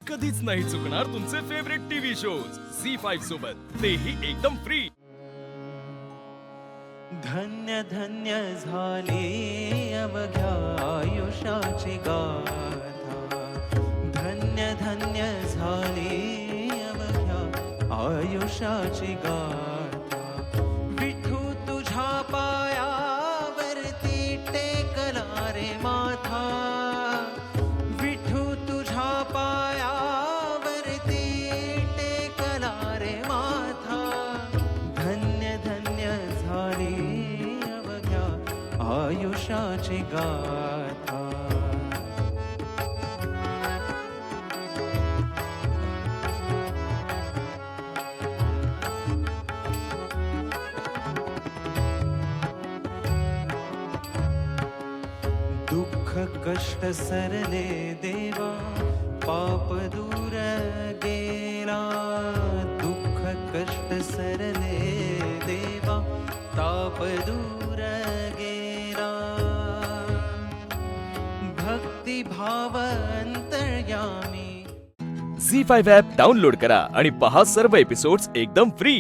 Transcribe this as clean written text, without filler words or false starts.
कधीच नाही चुकणार तुमचे फेवरेट टीव्ही शोज झी5 सोबत, तेही एकदम फ्री। धन्य धन्य झाली अवघ्या आयुष्याची गाथा, धन्य धन्य झाली अवघ्या आयुष्याची गाथा। विठू तुझ्या पायावरती टेकला रे माथा, विठू तुझ्या पायावरती टेकला रे माथा। धन्य धन्य झाली अवघ्या आयुष्याची गाथा। दुःख कष्ट सरले देवा, पाप दूर गेला। दुःख कष्ट सरले देवा, ताप दूर गेला। भक्ती भाव अंतर्यामी। झी5 ॲप डाउनलोड करा आणि पहा सर्व एपिसोड्स एकदम फ्री।